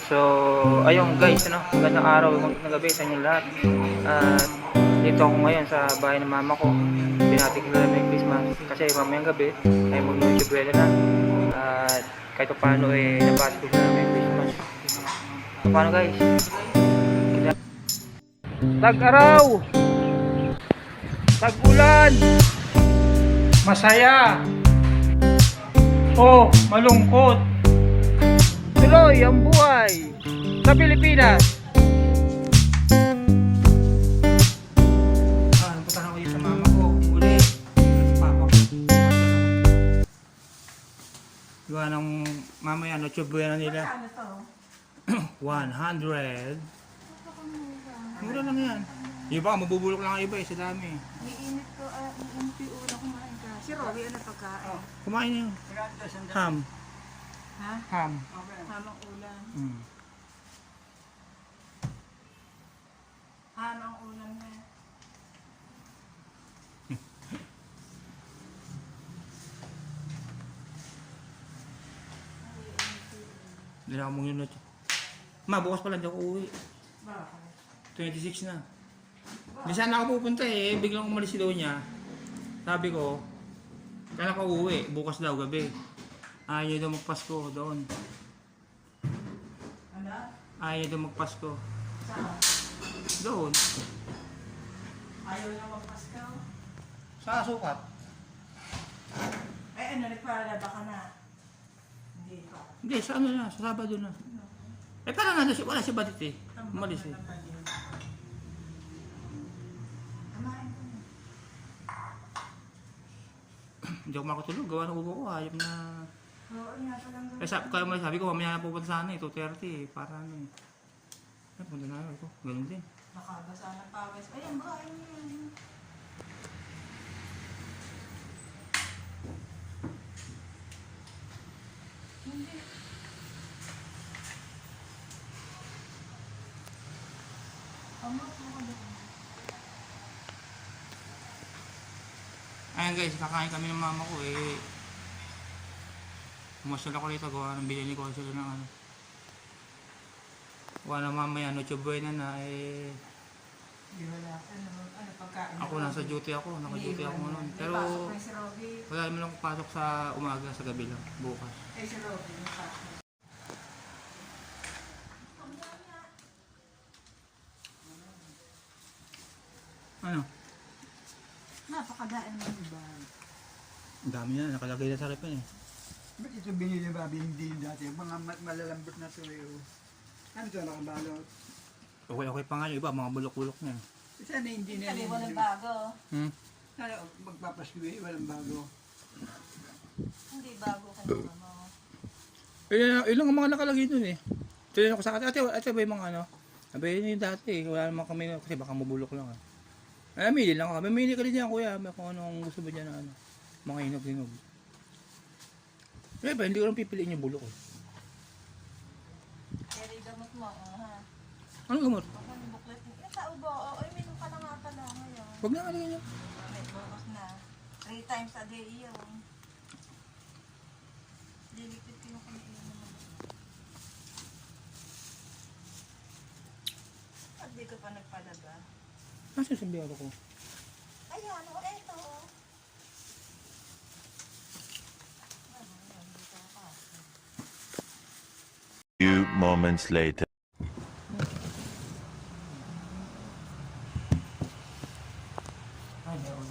So, ayun guys, ano, magandang araw ng gabi sa inyo lahat. At dito ako ngayon sa bahay ng mama ko. Binati ko na may Christmas kasi mamayang gabi ay mag-Noche Buena na. At kahit pa paano nabati ko na may Christmas. So, paano guys? Tag-araw! Tag-ulan! Masaya! O malungkot! Tuloy ang buhay sa Pilipinas. Napuntahan ko dito sa mama ko. Uli. Papa ko. Gawa ng mamaya, Noche Buena nila. 100. Mura lang yan. Yung baka mabubulok lang ang iba sa dami. Iinit ko, iinit yung ulo kumain ka. Si Robbie, ano pagkain? Kumain na yun. Ham. Ha? Ham. Hamang ulam. Mm. Hamang ulam na. Hindi na ako mong yun. Ma, bukas pala hindi ako uwi. Bakit? 26 na. Hindi sana ako pupunta biglang umalis si niya. Sabi ko, kailan ka uuwi? Bukas daw gabi. Ayaw daw magpasko doon. Ano? Ayaw daw magpasko. Saan? Doon. Ayaw na magpaskaw? Sa sukat. Ay, ano, nagpalaba ka na? Hindi pa. Hindi, sa ano na, sa Sabado na. Parang nandun wala si Badit Umalis Kumain ko na. Hindi ako makatulog. Gawa ng ubo ko. Hayop na. Oo, nga palang Sabi ko, mamaya na pupunta sana 2:30 para ano punta na ako. Ganun din. nakabasa ng pawis. Ay, ang bahay niya yan. Hindi. Amak mo ka doon. Ayan guys, kakain kami ng mama ko Umasal ako rito, gawa ng bilhin ko sila ng ano. Gawa ng mamaya, Noche Buena na Di wala. Ano pagkain? ako nasa duty ako, naka-duty ako ngayon. Pero Pasok na si Robbie. wala naman akong pasok sa umaga, sa gabi lang, bukas. Ay, si Robbie. Napasok. Ano? Napakadain mo ba? Ang dami na, nakalagay na sa rep Ba't ito binili babi hindi yung dati? Mga malalambot na tuyo. Ano ito nakabalot? Okay pa nga yung iba, mga bulok-bulok na. Sana hindi na Sabi, rin. walang bago. Sana magpapaswi, walang bago. Hindi bago kanina mo. Ilang ang mga nakalagay dun Tinanong ko sa kanya, ate ba yung mga ano? Sabi yun yung dati, wala naman kami, kasi baka mabulok lang Mamili lang ako. Mamili ka rin yan kuya, kung anong gusto mo dyan na ano. Mga hinog-hinog. Diba, hindi ko lang pipiliin yung bulok Kaya di gamot mo, ha? Anong gamot? Baka yung buklet mo. Yung sa ubo, ay, minum ka na nga pala ngayon. Huwag na kalagay niya. May bukas na. 3 times a day yun. Lilikit ko yung kaniin naman. At di ka pa nagpalaga. Nasaan sa biyaro ko? Ayan, o, eto. Few moments later. Ay, meron.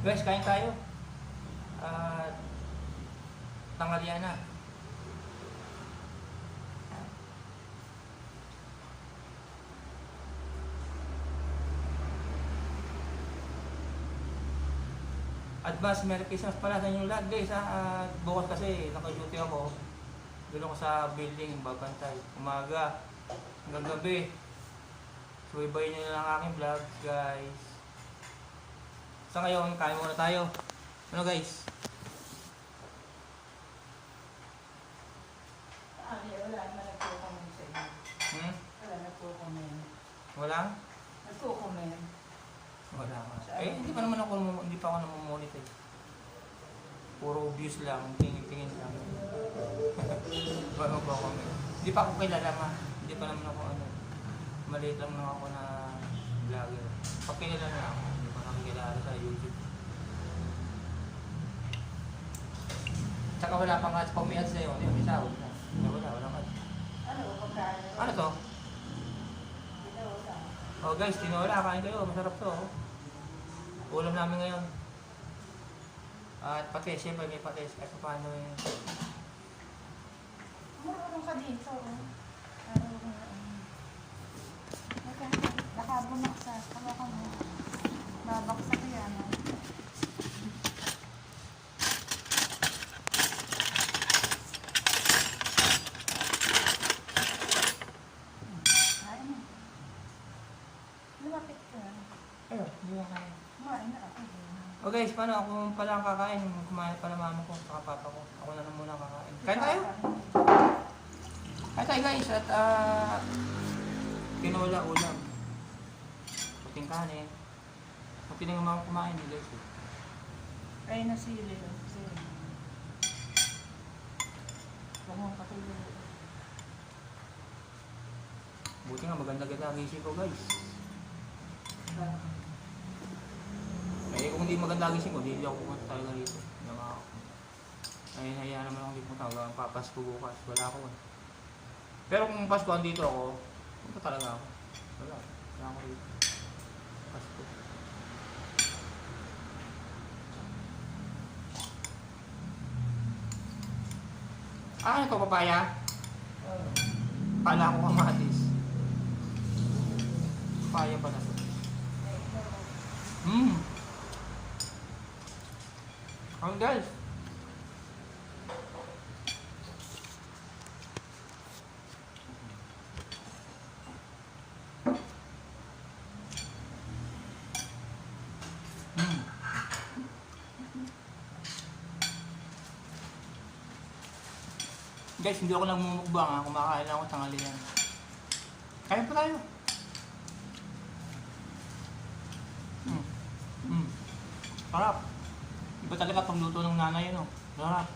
Guys, kain tayo. Tanghalian na. Advance Merry Christmas pala sa inyo lahat guys ha. At bukas kasi naka-duty ako. Doon ako sa building, babantay. Umaga, hanggang gabi. So, ibayin nyo na lang aking vlog, guys. Sa ngayon, kain muna tayo. Ano, guys? Wala naman nagko-comment sa inyo. Hmm? Wala nagko-comment. Walang? Nagko-comment. Wala nga. Eh, hindi pa ako namumonitor. Puro views lang, tingin-tingin lang. Paano ba ako? Hindi pa ako kilala ma. Hindi pa naman ako ano. Maliit lang naman ako na vlogger. Pakilala na ako. Hindi pa nakikilala sa YouTube. Tsaka wala pang ads. Pag may ads na yun, may sahod na. Walang ads. Ano, pagkain? Ano to? Tinola. Oh guys, tinola. Kain kayo. Masarap to. Oh. Ulam namin ngayon. At patis, siyempre may patis. Kahit paano yun. Marunong ka dito. Okay. Nakabumaksa. Kala ka mo. Babaksak yan. Ay, lumapit ka. Ayun, hindi mo kaya. Kumain na ako. Oh guys, paano ako pala ang kakain? Kumain pala mama ko, saka papa ko. Ako na lang muna kakain. Kain tayo! Kain tayo guys! At tinola ulam. Puting kanin. Pati na yung mga kumain guys. Ay, nasili. Sili. Huwag mong patulog. Buti nga maganda-ganda ang gising ko guys. Eh kung hindi maganda ang gising ko, hindi ako pumunta talaga dito. Ay, nahaya naman ako dito hanggang papasko bukas. Wala ako eh. Pero kung Pasko andito ako, punta talaga ako. Wala ako dito. Pasko. Ano to, papaya? Kala ko kamatis. Papaya pala to. Ang guys. Guys, hindi ako nagmumukbang ha. Kumakain lang ako tanghalian. Kaya pa tayo. Sarap. Iba talaga pagluto ng nanay yun, oh. Sarap.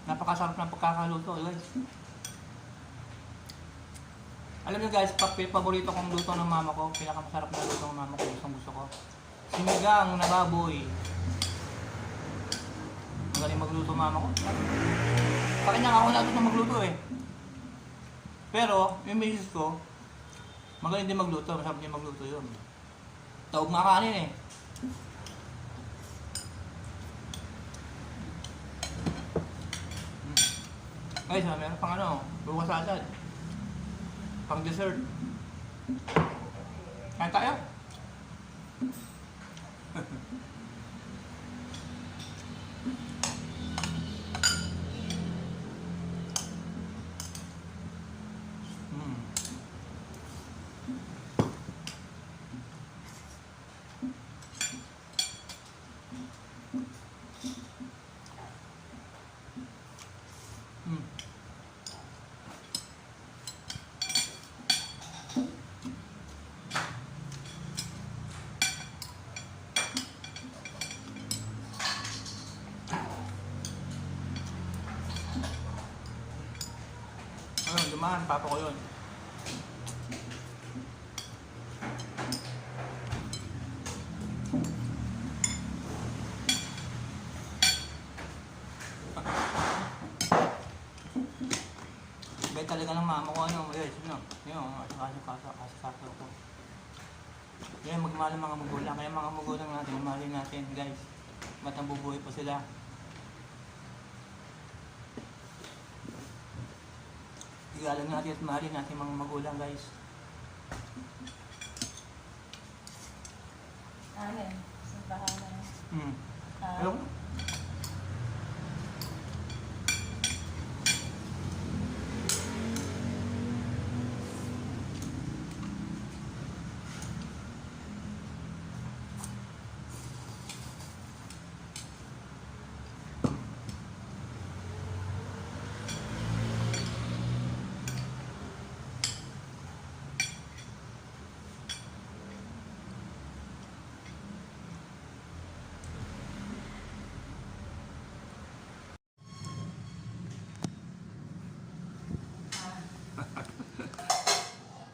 Napakasarap ng pagkakaluto, guys. Alam niyo guys, paborito kong luto ng mama ko, pinakamasarap na luto ng mama ko, gusto ko. Sinigang na baboy. Magaling magluto mama ko. Sa kanya ako natuto magluto eh. Pero, yung misis ko, magaling din magluto, masarap din magluto yun. Taog nga kanin eh. Guys, meron pang ano, bukas asad. Pang dessert. Kain tayo? Ayun, dumaan, papa ko yun. Bait talaga ng mama ko, ano, guys, ano, yun, kaso ko. Yan, magmahal ng mga magulang, kaya mga magulang natin, mahalin natin, guys. Ba't ang bubuhay pa sila? Igalang natin at mahalin natin mga magulang, guys. Alin? Simbahan na. Hello?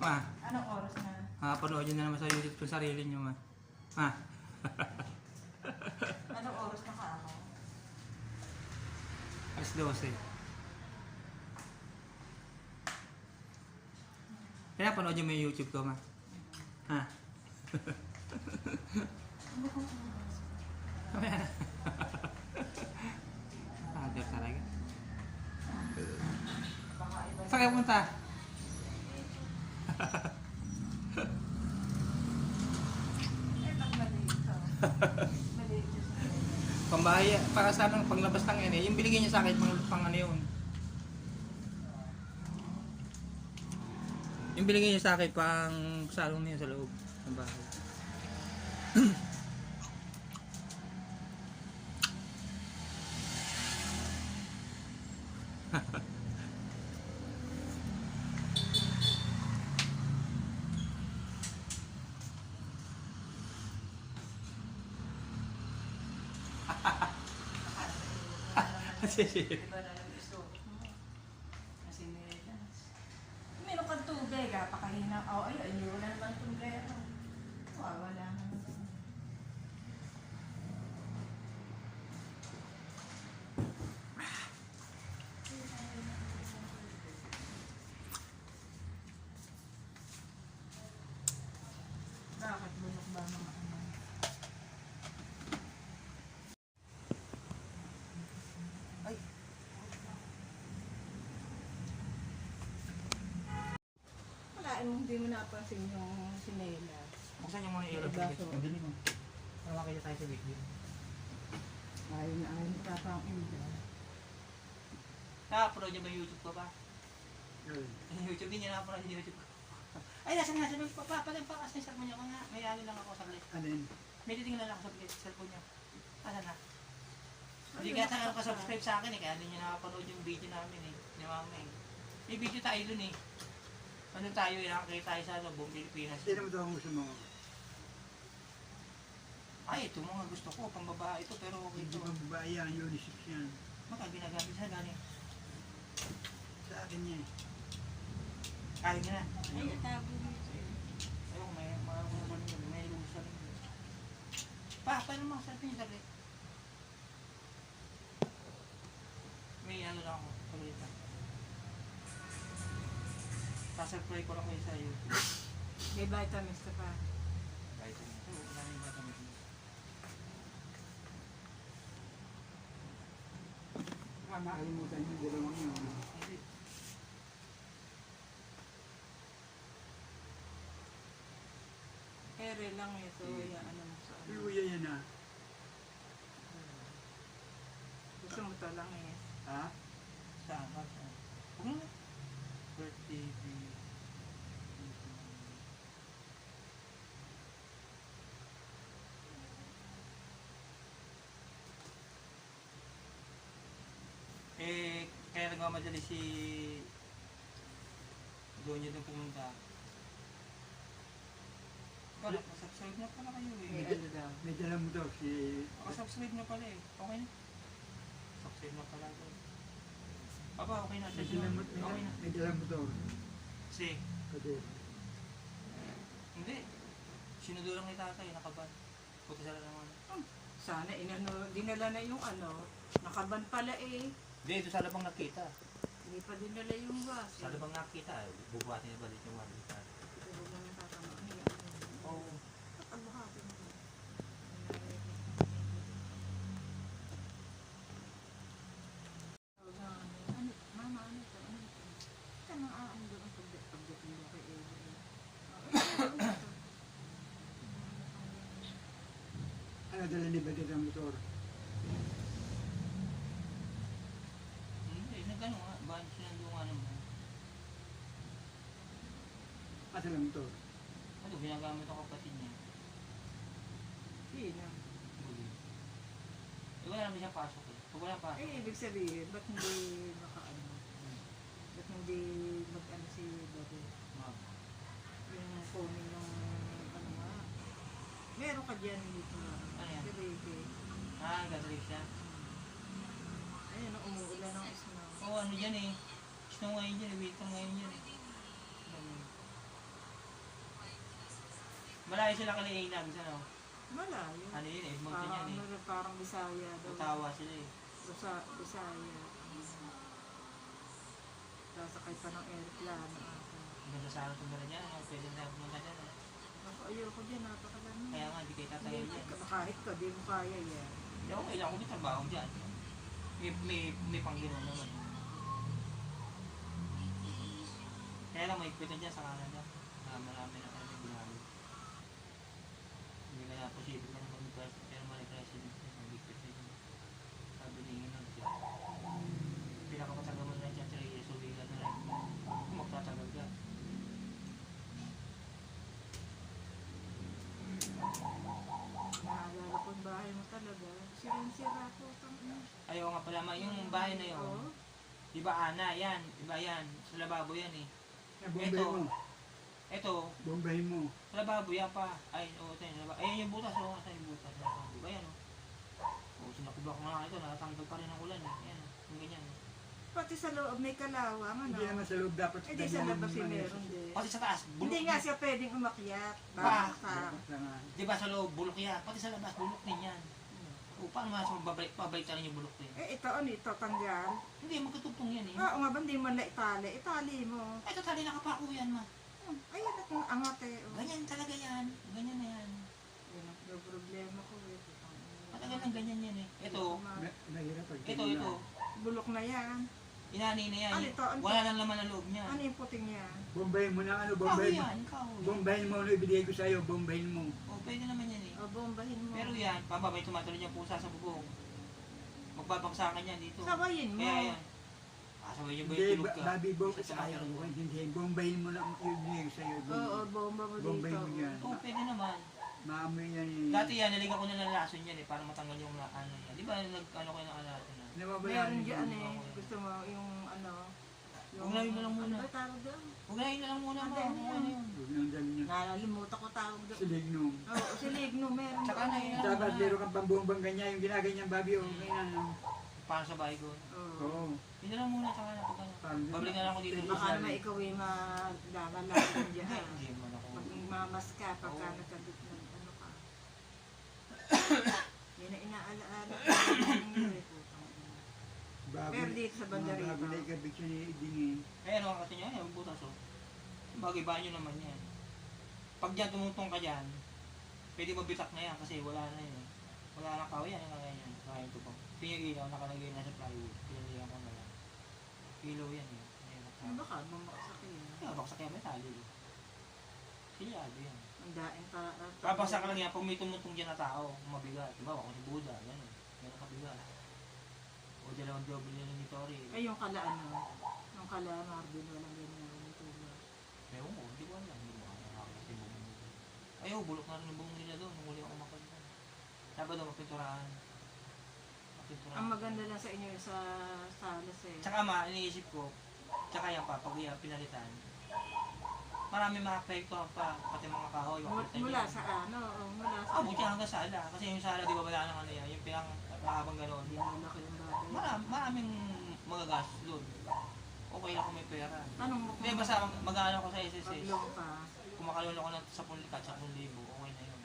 Ma, Anong oras na? panood nyo na naman sa YouTube kung sarili nyo, ma. Ma. Anong oras na ka ako? Alas 12. Kaya panood nyo mo yung YouTube ko, ma. Ha? Mamaya na. Father talaga. Saan kayo punta? Eh, pag maliit ka. Maliit siya sa akin. Pambahay, para sa anong panglabas ng yan eh. Yung binigay niya sa akin, pang ano yun. Yung binigay niya sa akin, pang salong niya sa loob ng bahay. Iba na yung gusto. Kasi nilas. Uminom kang tubig, pakahina. Oh, ay, wala naman tumbero. Wala naman. Bakit bulok ba mga ano? Ay. Walain mo, hindi mo napansin yung sinelas. Buksan niyo muna yung ilaw. Baso. Madali mo. Para makita tayo sa video. Ayun, tapang ilo. Na-upload niyo ba yung YouTube ko ba? Yung YouTube din niya na-upload yung YouTube ko. Ay, nasa nga, sabi ko, pakas na yung cellphone niyo ko nga. May ano lang ako sa play. Alin? May titingnan lang ako sa cellphone niyo. Asan na? Hindi kaya tayo ka-subscribe sa akin eh, kaya hindi niyo nakapanood yung video namin eh. Ni Mama eh. May video tayo dun eh. Ano tayo eh, nakakita tayo sa buong Pilipinas. Sino mo ito ang gusto mo? Ay, ito mga gusto ko, pambabae ito, pero okay Hindi ito. pa babae yan, unisex yan. Maka ginagamit sa gani. Sa akin yan. Kaya niya na. Ay, tabo nito. Ayun, may mga kumabal yun, may lusa rin. Paano mga sabi niya sabi? May ano lang ako, pagulita. Sasurprise ko lang kayo sa iyo. May vitamins ka pa. Kahit ito, wala na yung bata mo. Makalimutan yung dalawang yun. Hindi. Ere lang ito, yung ano mo sa ano. Luya yan ah. Gusto mo to lang eh. Ha? Saan ka? Saan? Huwag na. Birthday. Eh, kaya nagmamadali si doon niya doon pumunta. Wala, subscribe na pala kayo May eh. ano daw. May dala mo daw si... Subscribe na pala eh. Okay na. Subscribe na pala doon. Aba, okay na. May dala mo, Okay na. may dala mo daw. Si, Kasi, hindi. Sinudulang ni tatay, nakaban. Puti sila naman. Sana inano, dinala na yung ano. Nakaban pala eh. Hindi, ito sa labang nakita. Hindi pa dinala yung bus. Sa labang nakita, bubuhatin niya balik yung wallet. Huwag lang natatamaan niya. Oo. Ang buhatin mo. Ano, mama, ano ito? Ano ito? Ito nang aang doon ang pagdating mo kay Evelyn. ano dala ni Badir ang motor? Hindi, nagano nga. Bahan sinandungan naman. Asa lang motor? Ano, ginagamit ang kapatid niya. Sino? Wala naman siya pasok eh. Pag wala pasok. Eh, ibig sabihin, ba't hindi makaano? Ba't hindi mag-ano si Babe? Yung phone ng ano nga. Meron ka dyan dito na. Ano yan? Si Baby. Gagawin siya. Ayun, umuulan ng snow. Oo, ano dyan eh. Snow ngayon dyan eh. Winter ngayon dyan eh. Malayo sila kala Inag, ano? Malayo. Ano yun eh, mountain yan eh. Parang Bisaya daw. Utawa sila eh. Bisaya. Sasakay pa ng aeroplano ata. Ang ganda sana tumira niya, ano? Pwede na pumunta dyan. Ano? Ako, ayoko dyan, napakalamig. Kaya nga, di kayo tatayo dyan. Kahit ka, di mo kaya yan. Hindi ako kailangan ko may trabaho dyan. May panginoon naman. Kaya lang may kwenta dyan sa Canada. Marami na kami binago. Hindi kaya posible ka naman mag-president. Pero mali-president na mag-bigpit na yun. Sabi ni Inag dyan. Pinakapatagal mo na dyan 3 years, subigan na rin. Kung magtatagal ka. Naalala ko yung bahay mo talaga. Sirang-sira ko. Ayaw nga pala, yung bahay na yun. Oo. Diba Ana, yan. Iba yan. Sa lababo yan eh. Bombay Ito. mo. Ito, Bombay mo. sa lababo yan pa. Ay, oo, ito yung lababo. Ayan yung butas, oo. Saan yung butas? Diba yan, oo. Oo, sinakubak ko nga ito. Nakatanggal pa rin ang ulan eh. Yan, yung ganyan. Pati sa loob may kalawang, ano? Hindi naman sa loob dapat Eh, di sa labas eh, meron din. Pati sa taas, bulok. Hindi nga siya pwedeng umakyat. Ba? Sa... Diba sa loob, bulok yan. Pati sa labas, bulok din yan. O, paano nga sa pabalik tayo yung bulok din? Eh, ito, ano ito, tanggal? Hindi, magkatugtong yan eh. Oo nga ba, hindi man na itali. Itali mo. Ito tali nakapako yan, ma. Ayun, at ang angat eh. Oh. Ganyan talaga yan. Ganyan na yan. Yan ang problema ko eh. Matagal ng ganyan yan eh. Ito, Nahirap pag ito. Bulok na yan. Inani na yan. Ano ito? Ano Wala nang laman ng loob niya. Ano yung puting yan? Bombayin mo na ano, Kahoy bombayin mo. yan, kahoy. Bombayin mo ano ibigay ko sa'yo, bombayin mo. O, pwede naman yan eh. O, bombahin mo. Pero yan, pambabay tumatalo niya pusa sa bubong. Magbabagsakan yan dito. Sabayin mo. Kaya yan. Sabay niyo ba Hindi, yung tulog ka? babi bo, Isa tumatalo ayaw mo. ko, hindi. Bombayin mo na ang ibigay ko sa'yo. Oo, bomba mo dito. Bombayin mo yan. Oo, pwede naman. Maamoy yan eh. Dati yan, naligan ko na ng lason yan eh, para matanggal yung ano yan. Di ba nag-ano kayo ng alato na? Nawawala Meron yung dyan bomba. eh. Gusto mo yung ano. Ugnayin mo lang muna. Ano ba tawag doon? Ugnayin na lang muna mo. Ano Ano yun? Huwag nang dali niya. Nalalimutan ko tawag doon. Silignum. Oo, si Ligno, meron. Tsaka doon na eh. yan. Dapat meron kang pambumbang ganyan, yung ginaganyan babi o ganyan. no? Para sa bahay ko. Oo. Oo. Yun na lang muna, tsaka na pag ano. Parang yun. Babalik na lang ako dito. Baka naman ikaw ay maglalalasan dyan. Hindi naman ako. Pag mamas ka, pagka Oo. nagkabit ng ano ka. Yan ang inaalaala ko. Yung eh, putang ina. Bago, Pero dito sa banda rito. Bago na ikabit siya ni Idingin. Eh ano kasi niya, yung butas oh. Bagay banyo naman yan. Pag dyan tumutong ka dyan, pwede mabitak na yan kasi wala na yun eh. Wala na kahoy yan, yung yan. Kaya ito po. Yung ilaw, nakalagay na sa plywood. Pinalihan ko na lang. Ilaw yan eh. Ayan, Ano baka, mamaksak yun. kaya baksak yan, may tali eh. Silyado yan. Ang daing Papasa ka lang yan, pag may tumutong dyan na tao, mabigat. Diba, ako si Buddha, gano'n. Gano'n kabigat. O dalawang double yan ni Tori. Ay, yung kala ano. Yung kala Marvin, walang ganyan. Yung tuba. Ewan ko, hindi ko alam. Hindi ko alam kasi bumong nila. Ayaw, bulok na rin yung bumong nila doon. Nung huli ako makalita. Dapat daw mapinturahan. Mapinturahan. Ang maganda lang sa inyo yung sa salas eh. Tsaka iniisip ko, tsaka yan pa, pag yan pinalitan, marami maapektuhan pa, pati mga kahoy. Mula sa ano, mula sa... buti hanggang sala. Kasi yung sala, di ba wala nang ano yan, yung pinang mahabang gano'n. Malaki yung bagay. Maraming magagastos doon. Okay lang kung may pera. Tanong mo Hindi, basta mag-ano ko sa SSS. pag-loan ka. Kung makalun ako ng 10,000 at 10,000, okay na yun.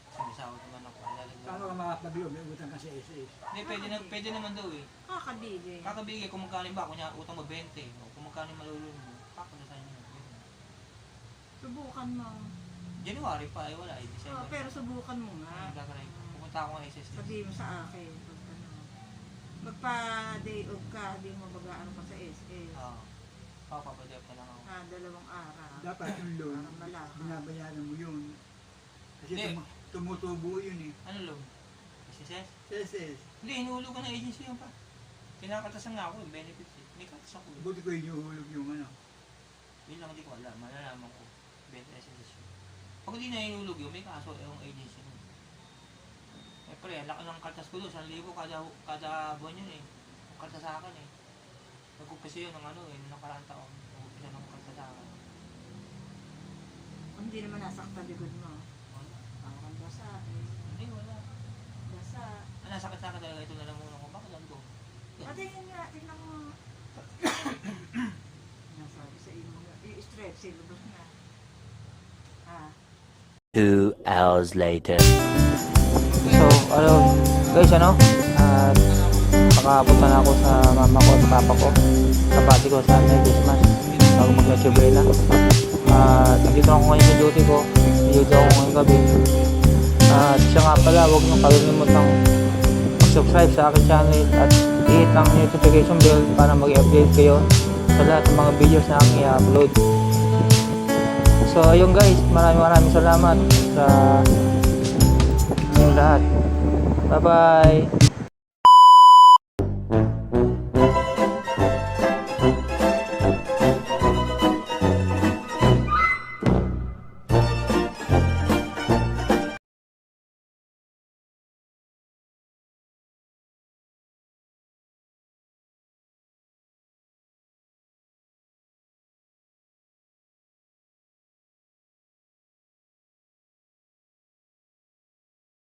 Kasi may sahod naman ako. Paano ka makapabilo? May utang ka sa SS. Hindi, pwede naman daw eh. Kakabili. Kakabigay kung magkano ba, kunya utang mo 20, o kung magkano yung malulun mo, kakalasan nyo. Subukan mo. January pa, eh wala eh, Oh, December. pero subukan mo nga. Ay, gagawin ko. Pupunta ako ng SSS. Sabihin mo sa akin. Pag ano. Magpa-day off ka, hindi mo bagaan pa sa SS. Oo. Papapadep ka lang ako. 2 araw. Dapat yung loan, Para malakas. binabayaran mo yun. Kasi Hindi. tumutubo yun eh. Ano loan? SSS? SS. Hindi, inuhulog ka ng agency yun pa. Kinakatasan nga ako yung benefits eh. May katas ako eh. Buti ko yung hulog yung ano. Yun lang hindi ko alam. Malalaman ko. SSS yun. Pag hindi na inulog yun, may kaso yung agency nun. Eh pre, ang laki ng kaltas ko doon. 1,000 kada buwan yun eh. Ang kaltas sa akin eh. Nag-umpisa yun ng ano eh, ng nakaraan taon. Nag-umpisa ng kaltas sa akin. Hindi naman nasakta likod mo. Wala. Parang basa eh. Hindi, wala. Basa. Ang nasakit sa akin talaga ito na lang muna ko. Bakit lang ko? Patingin nga, tingnan mo. Nasabi sa iyo, i-stretch, ilubos na. Ah, 2 hours later. So, ano, guys, ano, at makapunta na ako sa mama ko at papa ko. Kapati ko sa Merry Christmas bago mag-Noche Buena. At nandito na ako ngayon sa duty ko. Duty ako ngayong gabi. At siya nga pala, huwag nyo kalilimutang mag-subscribe sa aking channel at i-hit ang notification bell para mag-update kayo sa lahat ng mga videos na aking i-upload. So, ayun guys, maraming salamat sa inyong lahat. Bye-bye!